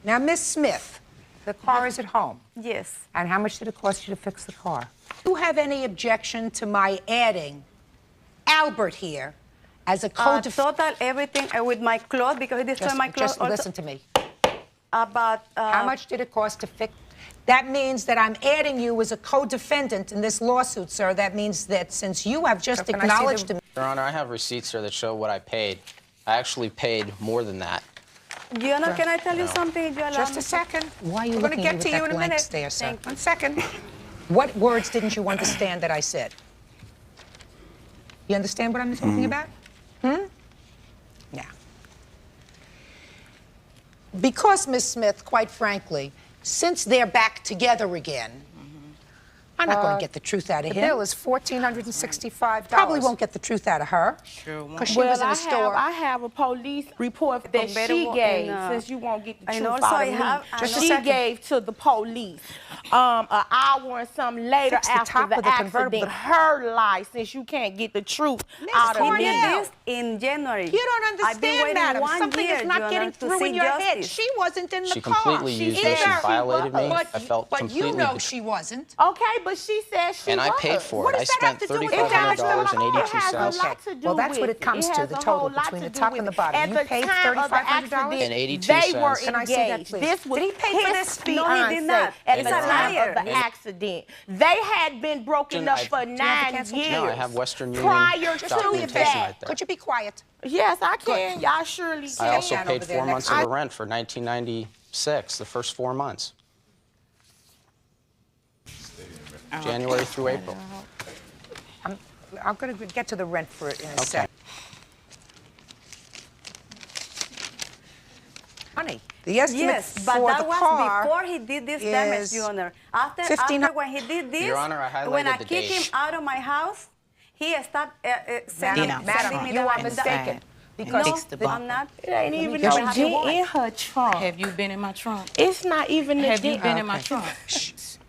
Now, Miss Smith, the car is at home. Yes. And how much did it cost you to fix the car? Do you have any objection to my adding Albert here as a co-defendant? Total everything with my clothes, because he destroyed my clothes. Just listen to me. About how much did it cost to fix? That means that I'm adding you as a co-defendant in this lawsuit, sir. That means that since you have just acknowledged to me... Your Honor, I have receipts here that show what I paid. I actually paid more than that. Your Honor, can I tell you something? Just a second. Why are you looking at me with that blank stare, sir? 1 second. What words didn't you understand that I said? You understand what I'm talking about? Now, because, Ms. Smith, quite frankly, since they're back together again, I'm not going to get the truth out of him. The bill is $1,465. Probably won't get the truth out of her. Sure won't. Because she was in the store. I have a police report that she gave, since you won't get the truth out of me. She gave to the police an hour and something later after the accident. Her license, you can't get the truth out of me. He did this in January. You don't understand, madam. Something is not getting through in your head. She wasn't in the car. She completely used me. She violated me. I felt but completely... you know she wasn't. Okay, but she said she And I paid for it. I spent $3,500.82. Okay. Well, that's what it comes to, the total between the top and the bottom. You paid $3,500.82. They were Can I see that, engaged. please? This was Did he pay for this? No, he did not. At He's the a time liar. of the accident. They had been broken up for 9 years. No, I have Western Union prior to documentation right there. Could you be quiet? Yes, I can. Y'all surely can. I also paid 4 months of the rent for 1996, the first 4 months. January through April. I'm going to get to the rent for it in a second. Honey, the estimate but for that the was car before he did this damage, Your Honor. After when he did this, Your Honor, I highlighted when I the kicked him date. out of my house, he started sending Madam, me you are the mistaken. Because I'm not. It ain't even There's no a dent in her trunk. Have you been in my trunk? It's not even a Have you dent. been in my trunk?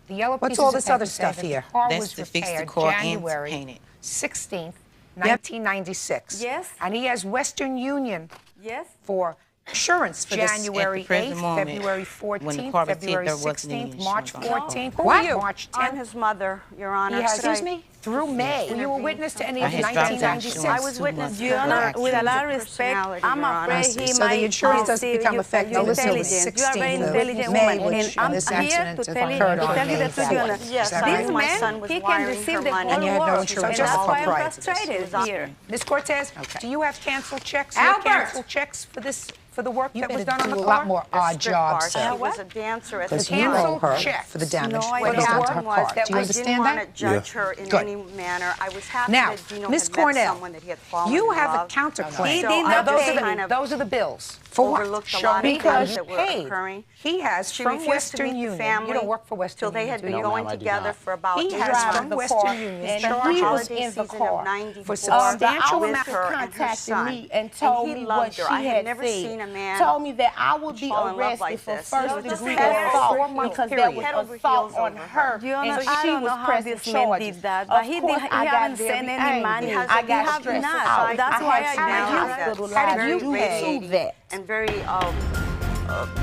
The yellow What's pieces all of this paper other say stuff that the here? car That's was to fix the repaired car and January paint it. 16th, 1996. Yes. And he has Western Union Yes. for insurance for this- January at the present 8th, moment, February when the 14th, car was hit, February there wasn't any 16th, March insurance on it. 14th. Who What? are you? March 10th. I'm his mother, Your Honor. He has, Could I- excuse me? Through May. Were you a witness to any of I the had dropped out 1996? insurance I was 2 witness months to Your before Honor, the with a accident. lot of respect, I'm Your Honor. afraid he So might the insurance doesn't receive become you effective for until the intelligence. You are very 16th of intelligent May, woman, which and I'm this here accident, to if tell I you, heard to on tell you May the truth, Your Honor. 4th. Yes, Is that I right? This knew my son man, was he can wiring receive her the money. whole And you had no world. insurance And on that's the why I'm price of this. frustrated here. Ms. Cortez, do you have canceled checks? Albert! Canceled checks for this, for the work that was done on the do a car? lot more odd jobs, She sir. was a dancer at the Because you time. owe Canceled her checks. for the damage No, I that What was done to her happened was car. that Do you I understand didn't want that? to judge her in Good. any manner. I was happy Now, that Dino Ms. had met Cornell, someone that he had fallen you in have a love. counterclaim. He So did I not just pay. kind of Those are the bills. For what? overlooked a Show lot me of how things you that were paid. occurring. He has She from refused to Western meet the Union. family You don't work for Western till they Union, had do been you? going ma'am, I do together not. for about He 8 has months. from the Western car, Union. and started he was holiday in the season car. of 94 For substantial with amount her of and her contacted son. me and told he me loved what she her. I had had never said. seen a man Told me that I would be fall in love arrested like for this. first It was just degree head over assault heels, because there period. was Head over assault heels on over her. You know, And I she don't know was how pressing this man charges. did that, but Of course, he I got haven't very sent any angry. money. Because I he got have stressed not. out. That's I why had I to did be that. hospitalized very due to radiating that. and very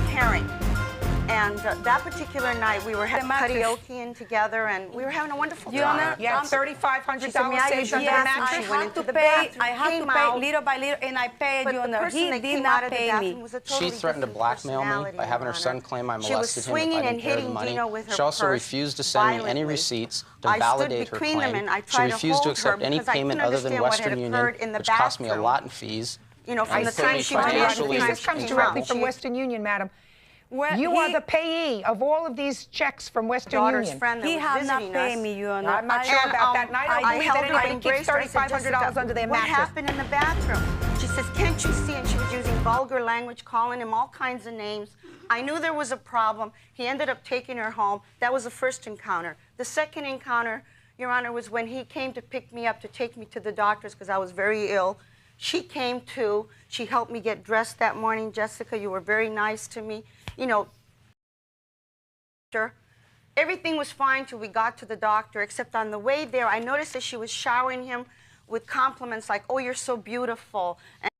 caring. And that particular night, we were having karaoke together, and we were having a wonderful Your Honor, time. You had She said, $3,500 "May I saved use under your the bathroom?" mattress? She went into the bathroom, I had to came pay out, little by little, and I paid, but Your the Honor. person He that did came not out of the pay bathroom me. was a She totally threatened to different blackmail me personality, by having her Your son Honor. claim I She was molested him if swinging I and didn't pay her the hitting money. Dino with her She also purse refused to send me any violently. receipts to I stood validate her between them claim. and I She tried to refused to hold her accept any because I payment couldn't other than understand what had Western Union, occurred in the which cost me a bathroom. lot in fees. You know, from and the put time me she went in financially to the This time comes she directly came from out. Western Union, madam. Well, You are the payee of all of these checks from Western daughter's Union. friend that He was has not visiting paid us. me, Your Honor. I'm not sure about that, and I don't believe that anybody keeps $3,500 under their What mattress. happened in the bathroom? She says, "Can't you see?" And she was using vulgar language, calling him all kinds of names. I knew there was a problem. He ended up taking her home. That was the first encounter. The second encounter, Your Honor, was when he came to pick me up to take me to the doctors because I was very ill. She came too. She helped me get dressed that morning. Jessica, you were very nice to me. You know, everything was fine till we got to the doctor, except on the way there, I noticed that she was showering him with compliments like, "Oh, you're so beautiful." And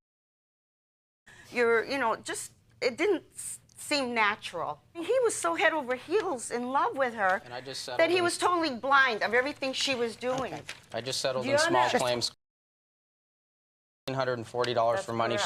you're, you know, just, it didn't seemed natural. He was so head over heels in love with her And I just that settled he in- was totally blind of everything she was doing. I just settled Do in you small understand? claims. $140 for money she